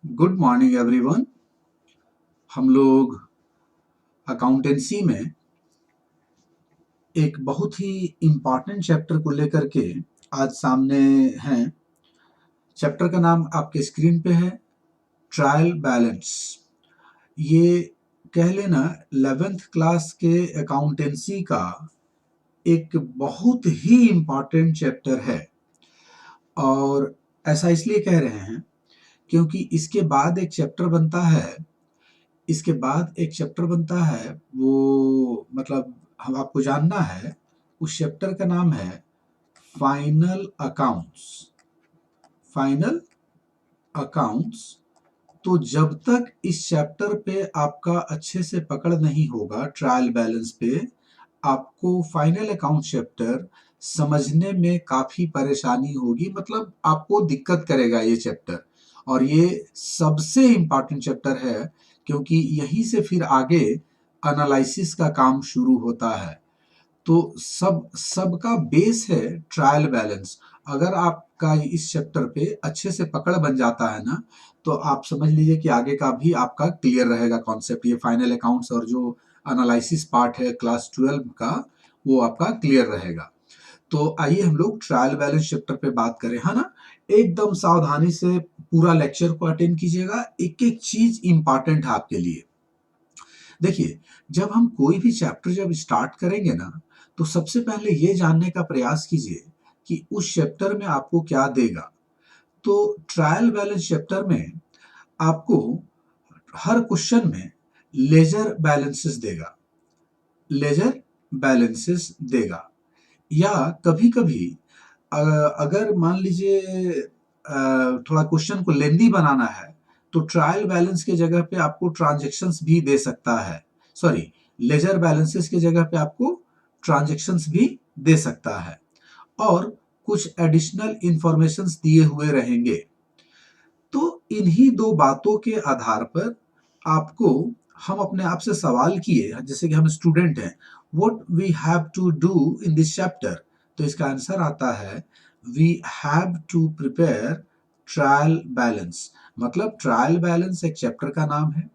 Good morning everyone. हम लोग accountancy में एक बहुत ही इम्पॉर्टेंट चैप्टर को लेकर के आज सामने हैं। चैप्टर का नाम आपके स्क्रीन पे है, ट्रायल बैलेंस। ये कह लेना 11th क्लास के अकाउंटेंसी का एक बहुत ही इम्पॉर्टेंट चैप्टर है। और ऐसा इसलिए कह रहे हैं क्योंकि इसके बाद एक चैप्टर बनता है। वो मतलब हम आपको जानना है। उस चैप्टर का नाम है फाइनल अकाउंट्स। Final accounts. तो जब तक इस चैप्टर पे आपका अच्छे से पकड़ नहीं होगा ट्रायल बैलेंस पे, आपको फाइनल अकाउंट चैप्टर समझने में काफी परेशानी होगी। मतलब आपको दिक्कत करेगा ये चैप्टर। और ये सबसे इम्पॉर्टेंट चैप्टर है क्योंकि यहीं से फिर आगे एनालिसिस का काम शुरू होता है। तो सबका बेस है ट्रायल बैलेंस। अगर आपका इस चैप्टर पे अच्छे से पकड़ बन जाता है ना, तो आप समझ लीजिए कि आगे का भी आपका क्लियर रहेगा कॉन्सेप्ट। ये फाइनल अकाउंट्स और जो एनालिसिस पार्ट है क्लास 12 का, वो आपका क्लियर रहेगा। तो आइए हम लोग ट्रायल बैलेंस चैप्टर पे बात करें, है ना। एकदम सावधानी से पूरा लेक्चर को अटेंड कीजिएगा। एक एक चीज इंपॉर्टेंट है आपके लिए। देखिए, जब हम कोई भी चैप्टर जब स्टार्ट करेंगे ना, तो सबसे पहले ये जानने का प्रयास कीजिए कि उस चैप्टर में आपको क्या देगा। तो ट्रायल बैलेंस चैप्टर में आपको हर क्वेश्चन में लेजर बैलेंसेस देगा। लेजर बैलेंसेस देगा। या कभी कभी अगर मान लीजिए थोड़ा क्वेश्चन को लेंदी बनाना है, तो ट्रायल बैलेंस के जगह पे आपको ट्रांजैक्शंस भी दे सकता है। सॉरी, लेजर बैलेंसेस के जगह पे आपको ट्रांजैक्शंस भी दे सकता है। और कुछ एडिशनल इंफॉर्मेशंस दिए हुए रहेंगे। तो इन्हीं दो बातों के आधार पर आपको हम अपने आप से सवाल किए, जैसे कि हम स्टूडेंट हैं, what we have to do in this chapter. तो इसका आंसर आता है we have to prepare trial balance. मतलब ट्रायल बैलेंस एक चैप्टर का नाम है।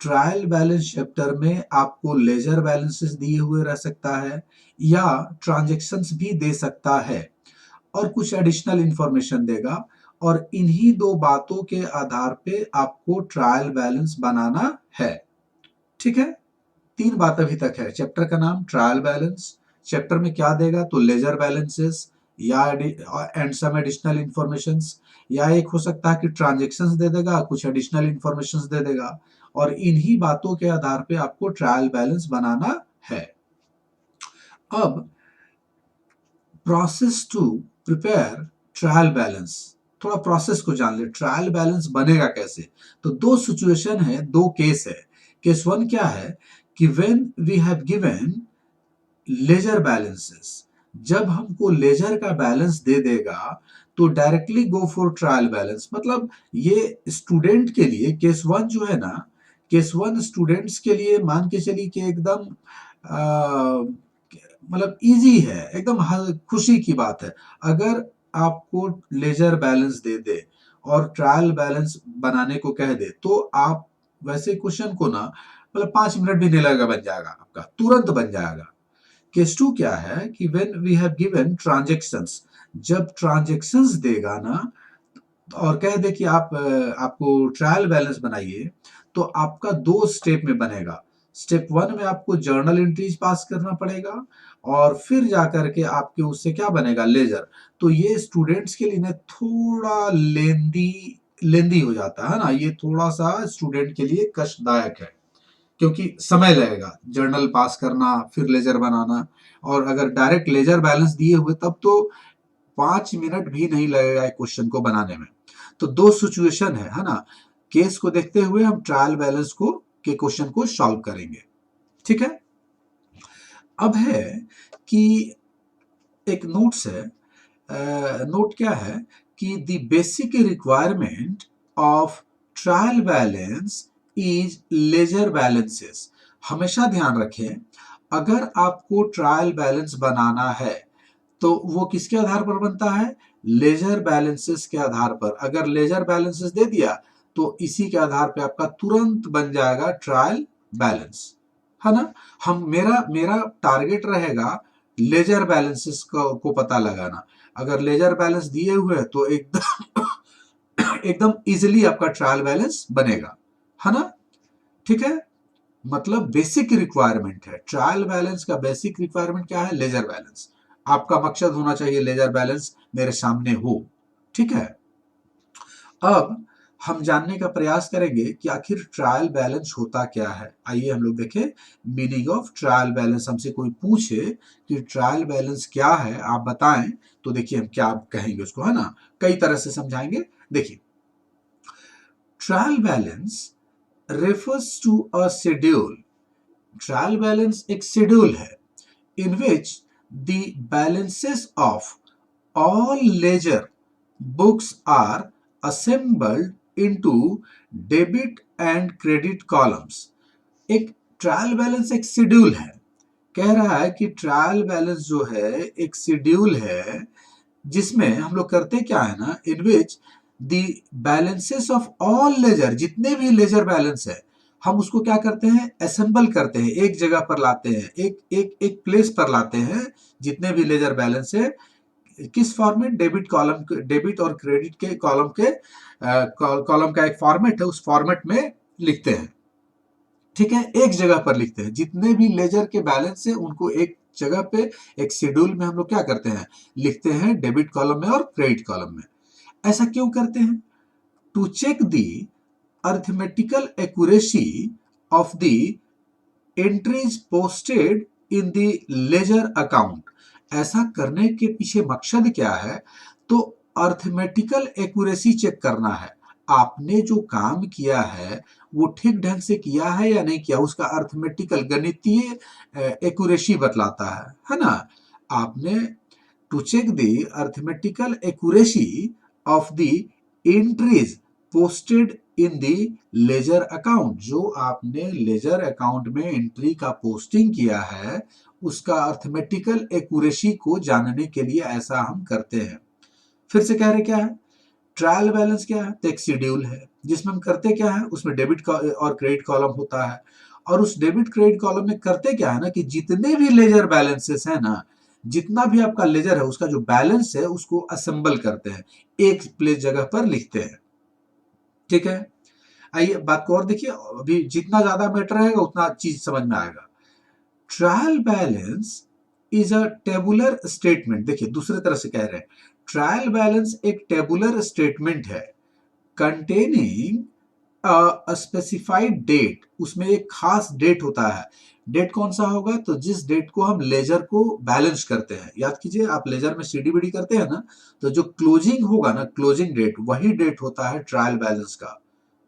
ट्रायल बैलेंस चैप्टर में आपको लेजर बैलेंसेस दिए हुए रह सकता है या ट्रांजैक्शंस भी दे सकता है और कुछ एडिशनल इंफॉर्मेशन देगा। और इन्हीं दो बातों के आधार पे आपको ट्रायल बैलेंस बनाना है। ठीक है। तीन बात अभी तक है। चैप्टर का नाम ट्रायल बैलेंस। चैप्टर में क्या देगा, तो लेजर बैलेंसेस या एंड सम एडिशनल इंफॉर्मेशंस, या एक हो सकता है कि ट्रांजैक्शंस दे देगा, कुछ एडिशनल इंफॉर्मेशंस दे देगा। और इन्हीं बातों के आधार पे आपको ट्रायल बैलेंस बनाना है। अब process to prepare trial balance. थोड़ा प्रोसेस को जान ले, ट्रायल बैलेंस बनेगा कैसे। तो दो सिचुएशन है, दो केस है। केस वन क्या है कि when we have given ledger balances, जब हमको लेजर का बैलेंस दे देगा तो directly go for trial balance. मतलब ये स्टूडेंट के लिए केस वन जो है ना, केस वन स्टूडेंट्स के लिए मान के चलिए कि एकदम मतलब इजी है, एकदम खुशी की बात है। अगर आपको लेजर बैलेंस दे दे और ट्रायल बैलेंस बनाने को कह दे, तो आप वैसे क्वेश्चन को ना मतलब 5 मिनट भी नहीं लगेगा, बन जाएगा, आपका तुरंत बन जाएगा। केस टू क्या है कि when we have given transactions, जब ट्रांजैक्शंस देगा ना और कह दे कि आपको ट्रायल बैलेंस बनाइए, तो आपका दो स्टेप में बनेगा। स्टेप वन में आपको जर्नल एंट्रीज पास करना पड़ेगा और फिर जाकर के आपके उससे क्या बनेगा, लेजर। तो ये स्टूडेंट्स के लिए ना थोड़ा लेंदी लेंदी हो जाता है ना, ये थोड़ा सा स्टूडेंट के लिए कष्टदायक है क्योंकि समय लगेगा जर्नल पास करना फिर लेजर बनाना। और अगर डायरेक्ट लेजर बैलेंस दिए हुए तब तो 5 मिनट भी नहीं लगेगा एक क्वेश्चन को बनाने में। तो दो सिचुएशन है ना। केस को देखते हुए हम ट्रायल बैलेंस को के क्वेश्चन को सॉल्व करेंगे। ठीक है। अब है कि एक नोट्स है। नोट क्या है कि the basic requirement of trial balance is ledger balances. हमेशा ध्यान रखें, अगर आपको ट्रायल बैलेंस बनाना है तो वो किसके आधार पर बनता है, लेजर बैलेंसेस के आधार पर। अगर लेजर बैलेंसेस दे दिया तो इसी के आधार पे आपका तुरंत बन जाएगा ट्रायल बैलेंस, है ना। हम मेरा मेरा टारगेट रहेगा लेजर बैलेंसेस को पता लगाना। अगर लेजर बैलेंस दिए हुए हैं तो एकदम एकदम इजिली आपका ट्रायल बैलेंस बनेगा, है ना। ठीक है, मतलब बेसिक रिक्वायरमेंट है ट्रायल बैलेंस का। बेसिक रिक्वायरमेंट क्या है? Ledger balance. आपका मकसद होना चाहिए लेजर बैलेंस मेरे सामने हो। ठीक है, अब हम जानने का प्रयास करेंगे कि आखिर ट्रायल बैलेंस होता क्या है। आइए हम लोग देखें मीनिंग ऑफ ट्रायल बैलेंस। हमसे कोई पूछे कि ट्रायल बैलेंस क्या है, आप बताएं, तो देखिए हम क्या कहेंगे उसको, है ना। कई तरह से समझाएंगे। देखिए, trial balance refers to a schedule. Trial balance एक शेड्यूल है in which the balances of all ledger books are assembled into debit and credit columns. एक ट्रायल बैलेंस एक शेड्यूल है। कह रहा है कि ट्रायल बैलेंस जो है एक शेड्यूल है जिसमें हम लोग करते क्या है ना, in which the balances of all ledger, जितने भी लेजर बैलेंस है हम उसको क्या करते हैं, असेंबल करते हैं, एक जगह पर लाते हैं, एक प्लेस पर लाते हैं। जितने भी लेजर बैलेंस है किस फॉर्मेट, डेबिट कॉलम, डेबिट और क्रेडिट के कॉलम के कॉलम का एक फॉर्मेट है, उस फॉर्मेट में लिखते हैं। ठीक है, एक जगह पर लिखते हैं। जितने भी लेजर के बैलेंस है उनको एक जगह पे एक शेड्यूल में हम लोग क्या करते हैं, लिखते हैं, डेबिट कॉलम में और क्रेडिट कॉलम में। ऐसा क्यों करते हैं? To check the arithmetical accuracy of the entries posted in the ledger account. ऐसा करने के पीछे मकसद क्या है? तो अर्थमेटिकल एक्यूरेसी चेक करना है। आपने जो काम किया है वो ठीक ढंग से किया है या नहीं किया, उसका अर्थमेटिकल गणितीय एक्यूरेसी बतलाता है ना। आपने to check the arithmetical accuracy of the entries posted in the ledger account. जो आपने लेजर अकाउंट में एंट्री का पोस्टिंग किया है उसका अर्थमेटिकल एक्यूरेसी को जानने के लिए ऐसा हम करते हैं। फिर से कह रहे क्या है, ट्रायल बैलेंस क्या है? तो एक शेड्यूल है जिसमें हम करते क्या है, उसमें डेबिट और क्रेडिट कॉलम होता है। और उस डेबिट क्रेडिट कॉलम में करते क्या है ना कि जितने भी लेजर बैलेंसेस है ना, जितना भी आपका लेजर है उसका जो बैलेंस है उसको असेंबल करते हैं, एक प्लेस जगह पर लिखते हैं। ठीक है, आइए बात को और देखिए। अभी जितना ज्यादा मैटर रहेगा उतना चीज समझ में आएगा। Trial balance is a tabular statement. देखिए दूसरे तरह से कह रहे हैं, ट्रायल बैलेंस एक टेबुलर स्टेटमेंट है कंटेनिंग स्पेसिफाइड डेट। उसमें एक खास डेट होता है। डेट कौन सा होगा? तो जिस डेट को हम लेजर को बैलेंस करते हैं। याद कीजिए, आप लेजर में सीडीबीडी करते हैं ना, तो जो क्लोजिंग होगा ना, क्लोजिंग डेट, वही डेट होता है ट्रायल बैलेंस का।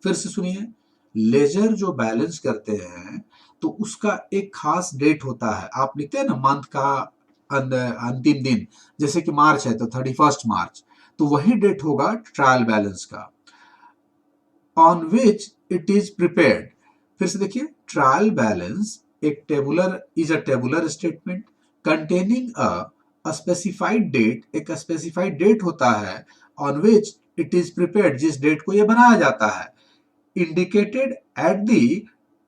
फिर से सुनिए, लेजर जो बैलेंस करते हैं तो उसका एक खास डेट होता है। आप लिखते हैं ना मंथ का अंतिम दिन, जैसे कि मार्च है तो 31 मार्च, तो वही डेट होगा ट्रायल बैलेंस का। On which it is prepared. फिर से देखिए, ट्रायल बैलेंस एक tabular is a tabular statement containing a specified date. एक स्पेसिफाइड डेट होता है on which it is prepared, जिस डेट को यह बनाया जाता है। Indicated at the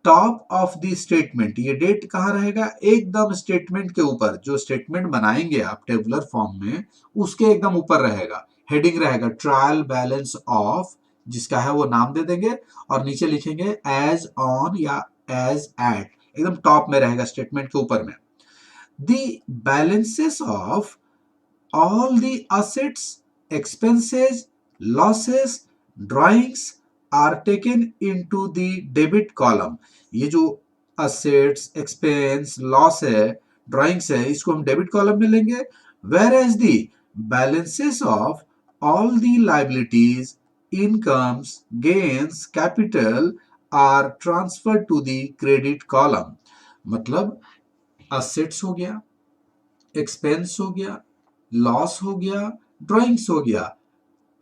top of the statement. ये डेट कहाँ रहेगा? एकदम स्टेटमेंट के ऊपर। जो स्टेटमेंट बनाएंगे आप टेबुलर फॉर्म में उसके एकदम ऊपर रहेगा, हेडिंग रहेगा ट्रायल बैलेंस ऑफ, जिसका है वो नाम दे देंगे और नीचे लिखेंगे एज ऑन या एज एट, एकदम टॉप में रहेगा स्टेटमेंट के ऊपर में। The balances of all the assets, expenses, losses, drawings are taken into the debit column. ये जो असेट्स, एक्सपेंस, लॉस है, ड्राइंग्स है, इसको हम डेबिट कॉलम में लेंगे। Whereas the balances of all the liabilities, incomes, gains, capital are transfer to the credit column. मतलब assets हो गया, एक्सपेंस हो गया, लॉस हो गया, ड्राइंग्स हो गया,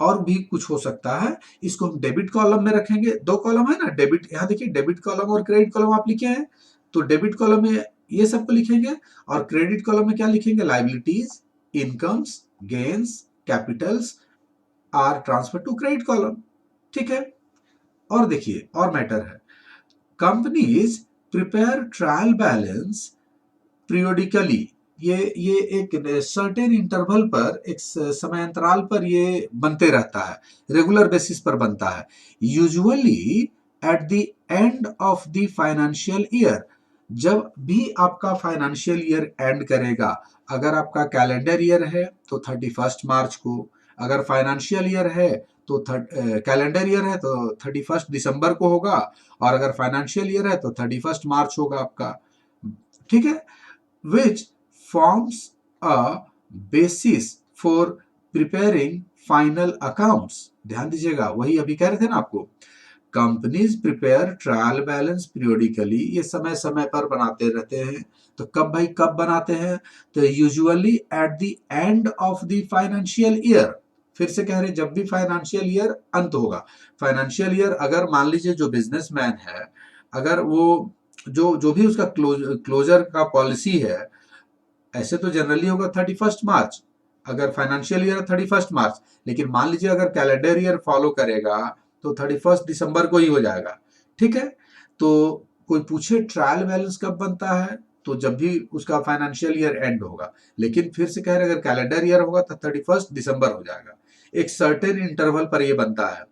और भी कुछ हो सकता है, इसको हम डेबिट कॉलम में रखेंगे। दो कॉलम है ना डेबिट, यहां देखिए डेबिट कॉलम और क्रेडिट कॉलम आप लिखे हैं, तो डेबिट कॉलम में ये सबको लिखेंगे और क्रेडिट कॉलम में क्या लिखेंगे? Liabilities, incomes, gains, capitals are transfer to credit column. ठीक है, और देखिए और मैटर है, companies prepare trial balance periodically, ये एक सर्टेन इंटरवल पर, एक समय अंतराल पर ये बनते रहता है, रेगुलर बेसिस पर बनता है, usually at the end of the financial year. जब भी आपका फाइनेंशियल ईयर एंड करेगा, अगर आपका कैलेंडर ईयर है तो 31 मार्च को, अगर फाइनेंशियल ईयर है तो कैलेंडर ईयर है तो 31 दिसंबर को होगा, और अगर फाइनेंशियल ईयर है तो 31 मार्च होगा आपका। ठीक है, which forms a basis for preparing final accounts। ध्यान दीजिएगा, वही अभी कह रहे थे ना आपको, companies prepare trial balance periodically, ये समय समय पर बनाते रहते हैं। तो कब भाई, कब बनाते हैं? तो usually at the end of the financial year. फिर से कह रहे, जब भी फाइनेंशियल ईयर अंत होगा, फाइनेंशियल ईयर अगर मान लीजिए जो बिजनेसमैन है, अगर वो जो जो भी उसका क्लोजर का पॉलिसी है, ऐसे तो जनरली होगा 31 मार्च, अगर फाइनेंशियल ईयर 31 मार्च, लेकिन मान लीजिए अगर कैलेंडर ईयर फॉलो करेगा तो 31 दिसंबर को ही हो जाएगा। ठीक है, तो कोई पूछे ट्रायल बैलेंस कब बनता है, तो जब भी उसका फाइनेंशियल ईयर एंड होगा, लेकिन फिर से कह रहे अगर कैलेंडर ईयर होगा तो 31 दिसंबर हो जाएगा, एक सर्टेन इंटरवल पर यह बनता है।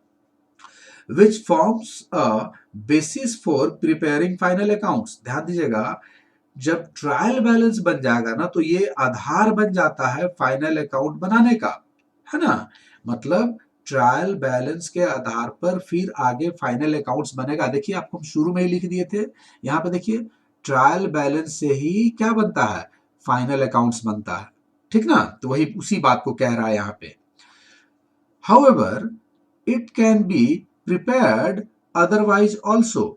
which forms a basis for preparing final accounts। ध्यान दीजिएगा, जब ट्रायल बैलेंस बन जाएगा ना, तो ये आधार बन जाता है फाइनल अकाउंट बनाने का, है ना। मतलब ट्रायल बैलेंस के आधार पर फिर आगे फाइनल अकाउंट्स बनेगा। देखिए आपको हम शुरू में ही लिख दिए थे, यहाँ पे देखिए ट्रायल बैलेंस से ही क्या बनता है, फाइनल अकाउंट्स बनता है। ठीक ना, तो वही उसी बात को कह रहा है यहाँ पे। However, it can be prepared otherwise also।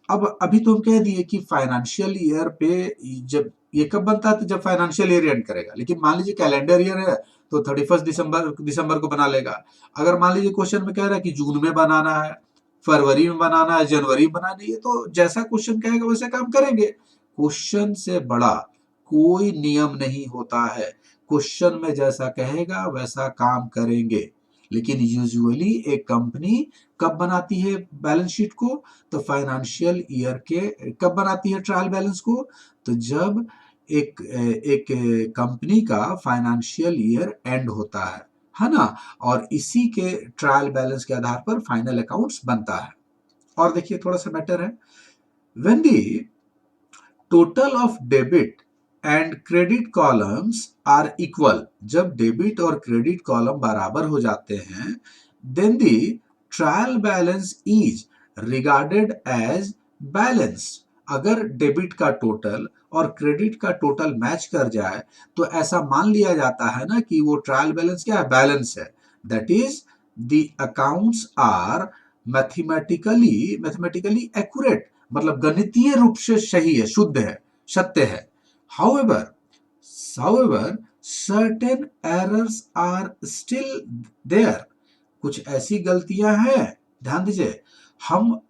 अब अभी तो हम कह दिए कि फाइनेंशियल ईयर पे जब ये कब बनता है, तो जब फाइनेंशियल ईयर एंड करेगा, लेकिन मान लीजिए कैलेंडर ईयर है तो 31 दिसंबर को बना लेगा। अगर मान लीजिए क्वेश्चन में कह रहा है कि जून में बनाना है, फरवरी में बनाना है, जनवरी में बनाना है, तो जैसा क्वेश्चन कहेगा वैसे काम करेंगे। क्वेश्चन से बड़ा कोई नियम नहीं होता है, क्वेश्चन में जैसा कहेगा वैसा काम करेंगे। लेकिन यूजुअली एक कंपनी कब बनाती है बैलेंस शीट को, तो फाइनेंशियल ईयर के कब बनाती है ट्रायल बैलेंस को, तो जब एक एक कंपनी का फाइनेंशियल ईयर एंड होता है ना, और इसी के ट्रायल बैलेंस के आधार पर फाइनल अकाउंट्स बनता है। और देखिए थोड़ा सा मैटर है, when the total of debit and credit columns are equal, जब डेबिट और क्रेडिट कॉलम बराबर हो जाते हैं, then the trial balance is regarded as balance. अगर डेबिट का टोटल और क्रेडिट का टोटल मैच कर जाए तो ऐसा मान लिया जाता है ना कि वो ट्रायल बैलेंस क्या है, बैलेंस है। That is the accounts are mathematically accurate, मतलब गणितीय रूप से सही है, शुद्ध है, सत्य है। However, certain errors are still there। कुछ ऐसी गलतियां हैं, ध्यान दीजिए, हम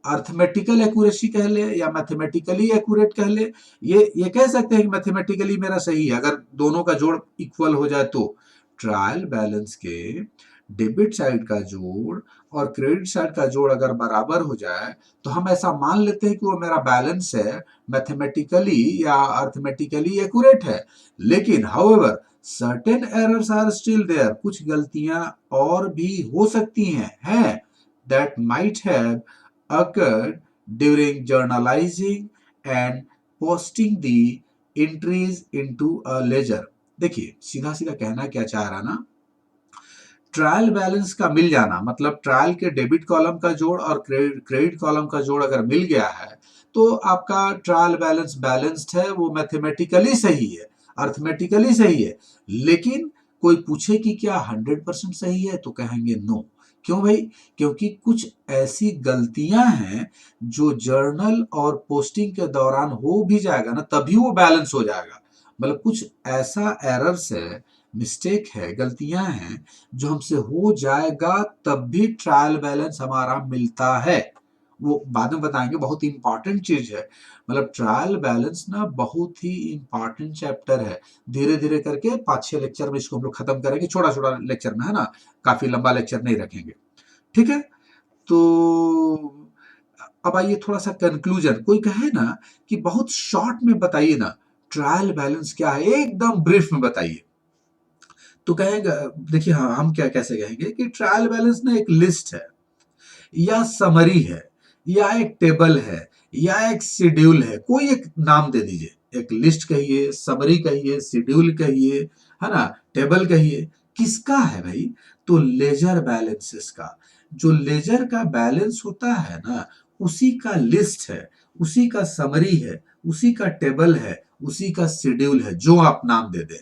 अर्थमेटिकल एक्यूरेसी कह ले या मैथमेटिकली एक्यूरेट कह ले, ये कह सकते हैं कि मैथमेटिकली मेरा सही है, अगर दोनों का जोड़ इक्वल हो जाए तो। ट्रायल बैलेंस के डेबिट साइड का जोड़ और क्रेडिट साइड का जोड़ अगर बराबर हो जाए तो हम ऐसा मान लेते हैं कि वो मेरा बैलेंस है, मैथमेटिकली या अर्थमेटिकली एक्यूरेट है। लेकिन however certain errors are still there, कुछ गलतियां और भी हो सकती हैं that might have occurred during journalising and posting the entries into a ledger. देखिए सीधा सीधा कहना क्या चाह रहा ना, ट्रायल बैलेंस का मिल जाना, मतलब ट्रायल के डेबिट कॉलम का जोड़ और क्रेडिट कॉलम का जोड़ अगर मिल गया है तो आपका ट्रायल बैलेंस बैलेंस्ड है, वो मैथमेटिकली सही है, अर्थमेटिकली सही है। लेकिन कोई पूछे कि क्या 100% सही है, तो कहेंगे नो। क्यों भाई? क्योंकि कुछ ऐसी गलतियां हैं जो जर्नल और पोस्टिंग के दौरान हो भी जाएगा ना, तभी वो बैलेंस हो जाएगा। मतलब कुछ ऐसा एरर्स है, मिस्टेक है, गलतियां हैं जो हमसे हो जाएगा तब भी ट्रायल बैलेंस हमारा मिलता है। वो बाद में बताएंगे, बहुत ही इंपॉर्टेंट चीज है। मतलब ट्रायल बैलेंस ना बहुत ही इंपॉर्टेंट चैप्टर है। धीरे धीरे करके 5-6 लेक्चर में इसको हम लोग खत्म करेंगे, छोटा छोटा लेक्चर में, है ना, काफी लंबा लेक्चर नहीं रखेंगे। ठीक है, तो अब आइए थोड़ा सा कंक्लूजन, कोई कहे ना कि बहुत शॉर्ट में बताइए ना ट्रायल बैलेंस क्या है, एकदम ब्रीफ में बताइए, तो कहेंगे, देखिए हाँ हम क्या कैसे कहेंगे कि ट्रायल बैलेंस ना एक लिस्ट है या समरी है या एक टेबल है या एक शेड्यूल है, कोई एक नाम दे दीजिए, एक लिस्ट कहिए, समरी कहिए, शेड्यूल कहिए, है ना, टेबल कहिए, किसका है भाई? तो लेजर बैलेंसेस का। जो लेजर का बैलेंस होता है ना, उसी का लिस्ट है, उसी का समरी है, उसी का टेबल है, उसी का शेड्यूल है, जो आप नाम दे दें।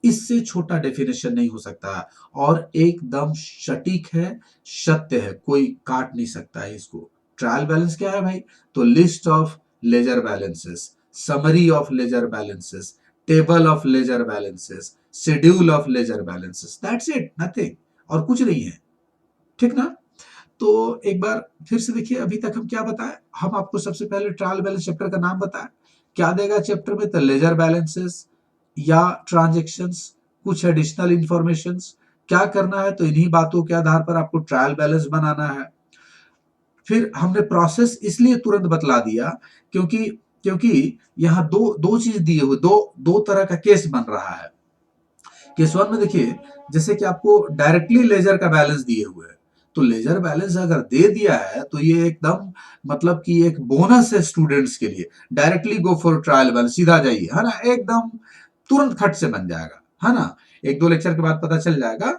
इससे छोटा डेफिनेशन नहीं हो सकता और एकदम सटीक है, सत्य है, कोई काट नहीं सकता है इसको। ट्रायल बैलेंस क्या है भाई? तो list of ledger balances, summary of ledger balances, table of ledger balances, schedule of ledger balances, that's it, nothing, और कुछ नहीं है। ठीक ना? तो एक बार फिर से देखिए, अभी तक हम क्या बताएं, हम आपको सबसे पहले ट्रायल बैलेंस चैप्टर का नाम बताएं, क्या देगा चैप्टर में? तो लेजर बैलेंसेस या ट्रांजेक्शंस, कुछ एडिशनल इंफॉर्मेशंस, क्या करना है? तो इन्हीं बातों के आधार पर आपको ट्रायल बैलेंस बनाना है। फिर हमने प्रोसेस इसलिए तुरंत बतला दिया क्योंकि क्योंकि यहाँ दो दो चीज दिए हुए, दो दो तरह का केस बन रहा है। केस वन में देखिए, जैसे कि आपको डायरेक्टली लेजर का बैलेंस दिए हुए है, तो लेजर बैलेंस अगर दे दिया है तो ये एकदम मतलब कि एक बोनस है स्टूडेंट्स के लिए। Directly go for trial balance, सीधा जाइए, है ना, एकदम तुरंत खट से बन जाएगा, है ना, एक दो लेक्चर के बाद पता चल जाएगा।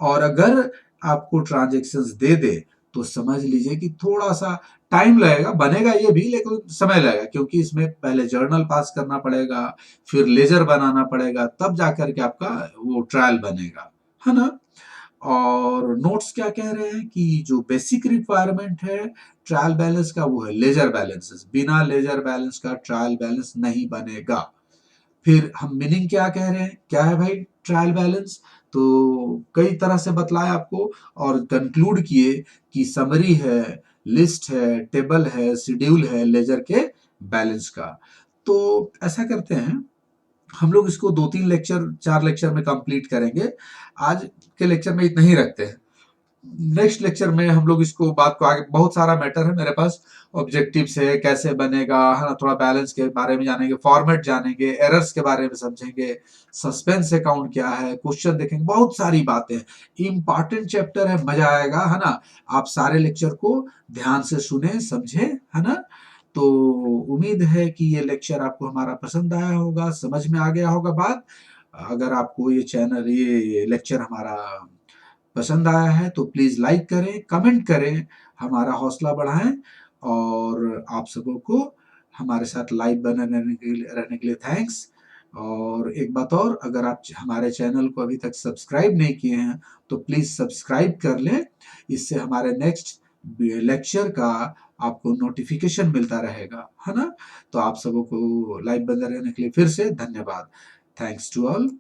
और अगर आपको ट्रांजेक्शन्स दे दे तो समझ लीजिए कि थोड़ा सा टाइम लगेगा, बनेगा ये भी लेकिन समय लगेगा, क्योंकि इसमें पहले जर्नल पास करना पड़ेगा, फिर लेजर बनाना पड़ेगा, तब जाकर के आपका वो ट्रायल बनेगा, है ना। और नोट्स क्या कह रहे हैं कि जो बेसिक रिक्वायरमेंट है ट्रायल बैलेंस का वो है लेजर बैलेंसेस, बिना लेजर बैलेंस का ट्रायल बैलेंस नहीं बनेगा। फिर हम मीनिंग क्या कह रहे हैं, क्या है भाई ट्रायल बैलेंस? तो कई तरह से बतलाया आपको और कंक्लूड किए कि समरी है, लिस्ट है, टेबल है, शेड्यूल है लेजर के बैलेंस का। तो ऐसा करते हैं, हम लोग इसको 2-3 लेक्चर 4 लेक्चर में कंप्लीट करेंगे। आज के लेक्चर में इतना ही रखते हैं। नेक्स्ट लेक्चर में हम लोग इसको बात को आगे, बहुत सारा मैटर है मेरे पास, ऑब्जेक्टिव्स है, कैसे बनेगा, है ना, थोड़ा बैलेंस के बारे में जानेंगे, फॉर्मेट जानेंगे, एरर्स के बारे में समझेंगे, सस्पेंस अकाउंट क्या है, क्वेश्चन देखेंगे, बहुत सारी बातें। इंपॉर्टेंट चैप्टर है, मजा आएगा, है ना। आप सारे लेक्चर को ध्यान से सुने, समझे, है ना। तो उम्मीद है कि ये लेक्चर आपको हमारा पसंद आया होगा, समझ में आ गया होगा बात। अगर आपको ये चैनल, ये लेक्चर हमारा पसंद आया है तो प्लीज लाइक करें, कमेंट करें, हमारा हौसला बढ़ाएं। और आप सबों को हमारे साथ लाइव बने रहने के लिए थैंक्स। और एक बात और, अगर आप हमारे चैनल को अभी तक सब्सक्राइब नहीं किए हैं तो प्लीज सब्सक्राइब कर लें, इससे हमारे नेक्स्ट लेक्चर का आपको नोटिफिकेशन मिलता रहेगा, है ना। तो आप सबों को लाइव बने रहने के लिए फिर से धन्यवाद। Thanks to all.